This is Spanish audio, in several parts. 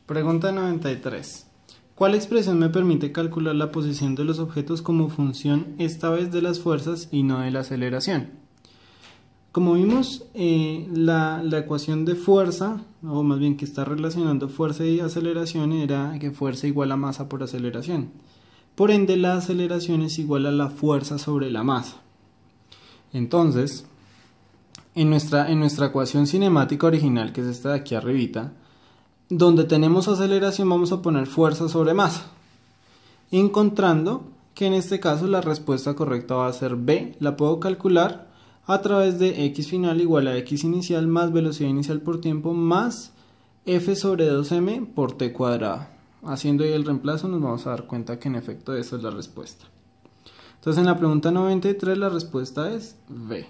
Pregunta 93. ¿Cuál expresión me permite calcular la posición de los objetos como función esta vez de las fuerzas y no de la aceleración? Como vimos, la ecuación de fuerza, o más bien que está relacionando fuerza y aceleración, era que fuerza igual a masa por aceleración. Por ende, la aceleración es igual a la fuerza sobre la masa. Entonces, en nuestra ecuación cinemática original, que es esta de aquí arribita, donde tenemos aceleración vamos a poner fuerza sobre masa, encontrando que en este caso la respuesta correcta va a ser B. La puedo calcular a través de x final igual a x inicial más velocidad inicial por tiempo más f sobre 2m por t cuadrado. Haciendo ahí el reemplazo nos vamos a dar cuenta que en efecto esa es la respuesta. Entonces en la pregunta 93 la respuesta es B.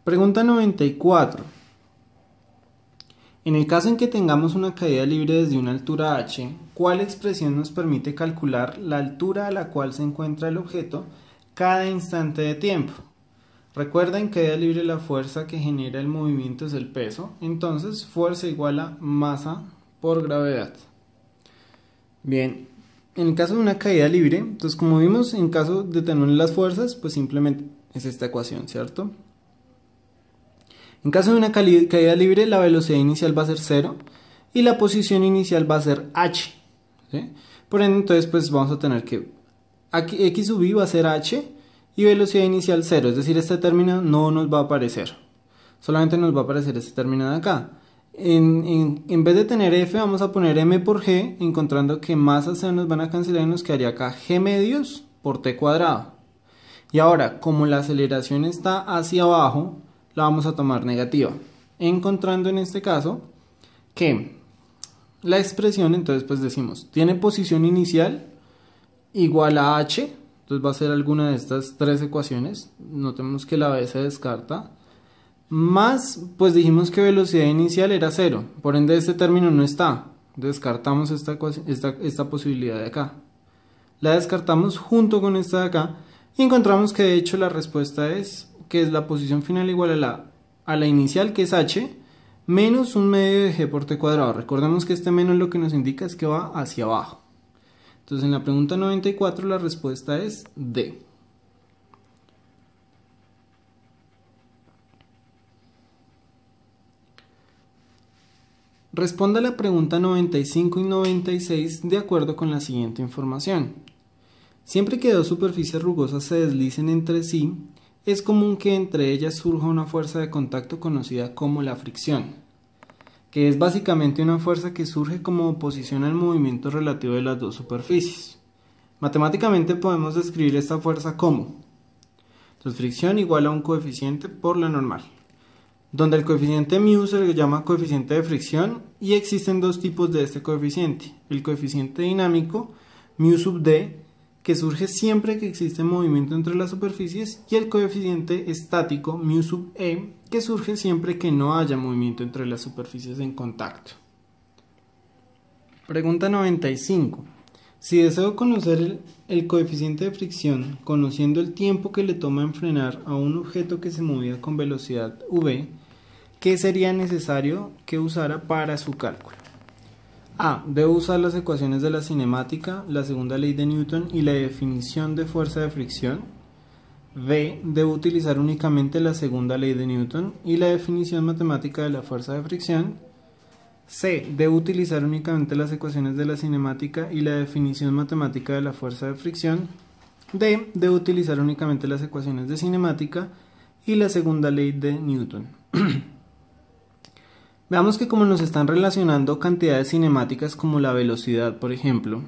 Pregunta 94. En el caso en que tengamos una caída libre desde una altura h, ¿cuál expresión nos permite calcular la altura a la cual se encuentra el objeto cada instante de tiempo? Recuerda, en caída libre la fuerza que genera el movimiento es el peso, entonces fuerza igual a masa por gravedad. Bien, en el caso de una caída libre, entonces como vimos, en caso de tener las fuerzas, pues simplemente es esta ecuación, ¿cierto? En caso de una caída libre, la velocidad inicial va a ser 0 y la posición inicial va a ser h, ¿sí? Por ende, entonces, pues vamos a tener que aquí x sub i va a ser h y velocidad inicial 0, es decir, este término no nos va a aparecer, solamente nos va a aparecer este término de acá. En vez de tener f, vamos a poner m por g, encontrando que masas se nos van a cancelar y nos quedaría acá g medios por t cuadrado. Y ahora, como la aceleración está hacia abajo, la vamos a tomar negativa, encontrando en este caso que la expresión, entonces pues decimos, tiene posición inicial igual a h, entonces va a ser alguna de estas tres ecuaciones, notemos que la b se descarta, más pues dijimos que velocidad inicial era 0, por ende este término no está, descartamos esta posibilidad de acá, la descartamos junto con esta de acá y encontramos que de hecho la respuesta es que es la posición final igual a la inicial, que es h, menos un medio de g por t cuadrado. Recordemos que este menos lo que nos indica es que va hacia abajo. Entonces en la pregunta 94 la respuesta es D. Responda la pregunta 95 y 96 de acuerdo con la siguiente información. Siempre que dos superficies rugosas se deslicen entre sí, es común que entre ellas surja una fuerza de contacto conocida como la fricción, que es básicamente una fuerza que surge como oposición al movimiento relativo de las dos superficies. Matemáticamente podemos describir esta fuerza como, entonces, fricción igual a un coeficiente por la normal, donde el coeficiente μ se le llama coeficiente de fricción y existen dos tipos de este coeficiente, el coeficiente dinámico μ sub d, que surge siempre que existe movimiento entre las superficies, y el coeficiente estático μ sub e, que surge siempre que no haya movimiento entre las superficies en contacto. Pregunta 95. Si deseo conocer el coeficiente de fricción, conociendo el tiempo que le toma en frenar a un objeto que se movía con velocidad v, ¿qué sería necesario que usara para su cálculo? A. Debo usar las ecuaciones de la cinemática, la segunda ley de Newton y la definición de fuerza de fricción. B. Debo utilizar únicamente la segunda ley de Newton y la definición matemática de la fuerza de fricción. C. Debo utilizar únicamente las ecuaciones de la cinemática y la definición matemática de la fuerza de fricción. D. Debo utilizar únicamente las ecuaciones de cinemática y la segunda ley de Newton. Veamos que como nos están relacionando cantidades cinemáticas como la velocidad, por ejemplo,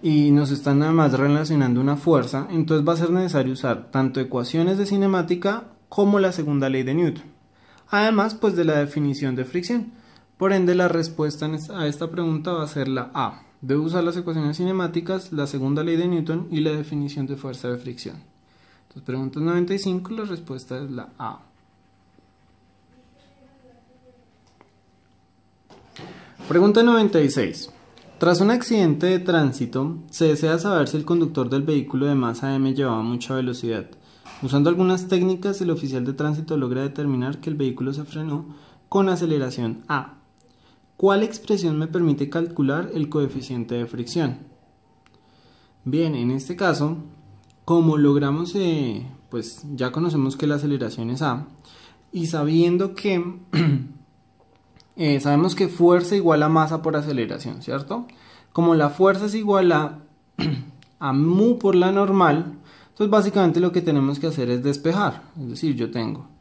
y nos están además relacionando una fuerza, entonces va a ser necesario usar tanto ecuaciones de cinemática como la segunda ley de Newton, además pues de la definición de fricción. Por ende la respuesta a esta pregunta va a ser la A. Debo usar las ecuaciones cinemáticas, la segunda ley de Newton y la definición de fuerza de fricción. Entonces pregunta 95, la respuesta es la A. Pregunta 96. Tras un accidente de tránsito, se desea saber si el conductor del vehículo de masa m llevaba mucha velocidad. Usando algunas técnicas, el oficial de tránsito logra determinar que el vehículo se frenó con aceleración a. ¿Cuál expresión me permite calcular el coeficiente de fricción? Bien, en este caso, como logramos, pues ya conocemos que la aceleración es a, y sabiendo que sabemos que fuerza igual a masa por aceleración, ¿cierto? Como la fuerza es igual a mu por la normal, entonces básicamente lo que tenemos que hacer es despejar. Es decir, yo tengo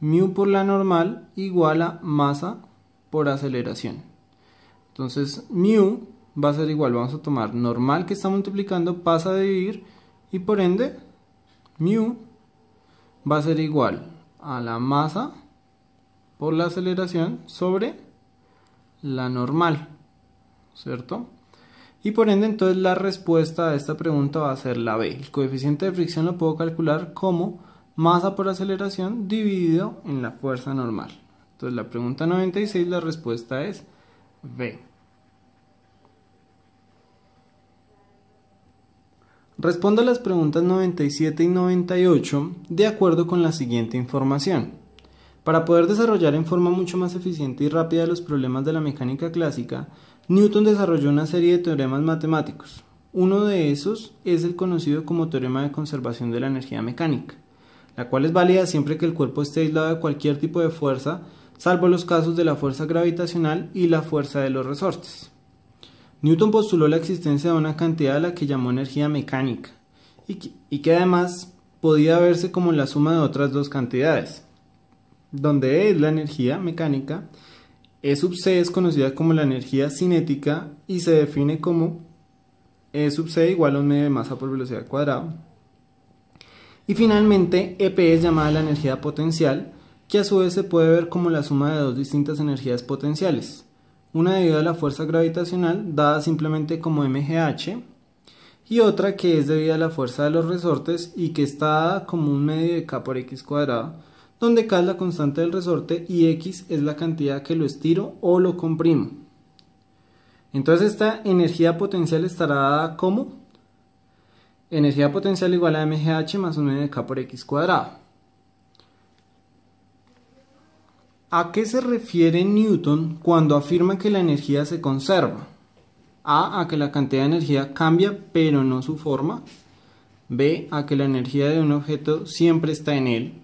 mu por la normal igual a masa por aceleración. Entonces mu va a ser igual, vamos a tomar normal que está multiplicando, pasa a dividir y por ende mu va a ser igual a la masa por la aceleración sobre la normal, ¿cierto? Y por ende entonces la respuesta a esta pregunta va a ser la B. El coeficiente de fricción lo puedo calcular como masa por aceleración dividido en la fuerza normal. Entonces la pregunta 96, la respuesta es B. Responda a las preguntas 97 y 98 de acuerdo con la siguiente información. Para poder desarrollar en forma mucho más eficiente y rápida los problemas de la mecánica clásica, Newton desarrolló una serie de teoremas matemáticos. Uno de esos es el conocido como teorema de conservación de la energía mecánica, la cual es válida siempre que el cuerpo esté aislado de cualquier tipo de fuerza, salvo los casos de la fuerza gravitacional y la fuerza de los resortes. Newton postuló la existencia de una cantidad a la que llamó energía mecánica, y que además podía verse como la suma de otras dos cantidades, donde E es la energía mecánica, E sub c es conocida como la energía cinética y se define como E sub c igual a un medio de masa por velocidad al cuadrado. Y finalmente EP es llamada la energía potencial, que a su vez se puede ver como la suma de dos distintas energías potenciales, una debido a la fuerza gravitacional dada simplemente como mgh y otra que es debida a la fuerza de los resortes y que está dada como un medio de k por x cuadrado, donde k es la constante del resorte y x es la cantidad que lo estiro o lo comprimo. Entonces esta energía potencial estará dada como energía potencial igual a mgh más un medio de k por x cuadrado. ¿A qué se refiere Newton cuando afirma que la energía se conserva? A que la cantidad de energía cambia pero no su forma. B, a que la energía de un objeto siempre está en él.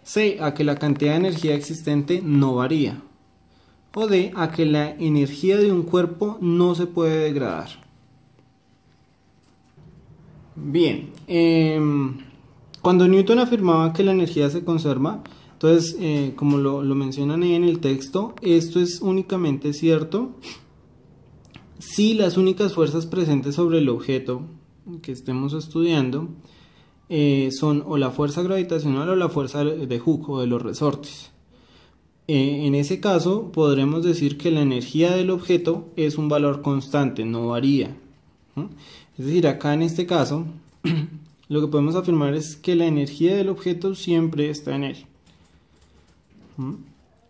C, a que la cantidad de energía existente no varía. O D, a que la energía de un cuerpo no se puede degradar. Bien, cuando Newton afirmaba que la energía se conserva, entonces, como lo mencionan ahí en el texto, esto es únicamente cierto si las únicas fuerzas presentes sobre el objeto que estemos estudiando son o la fuerza gravitacional o la fuerza de Hooke o de los resortes. En ese caso podremos decir que la energía del objeto es un valor constante, no varía. Es decir, acá en este caso lo que podemos afirmar es que la energía del objeto siempre está en él.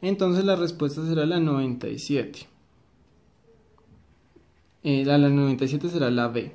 Entonces la respuesta será la 97. La 97 será la B.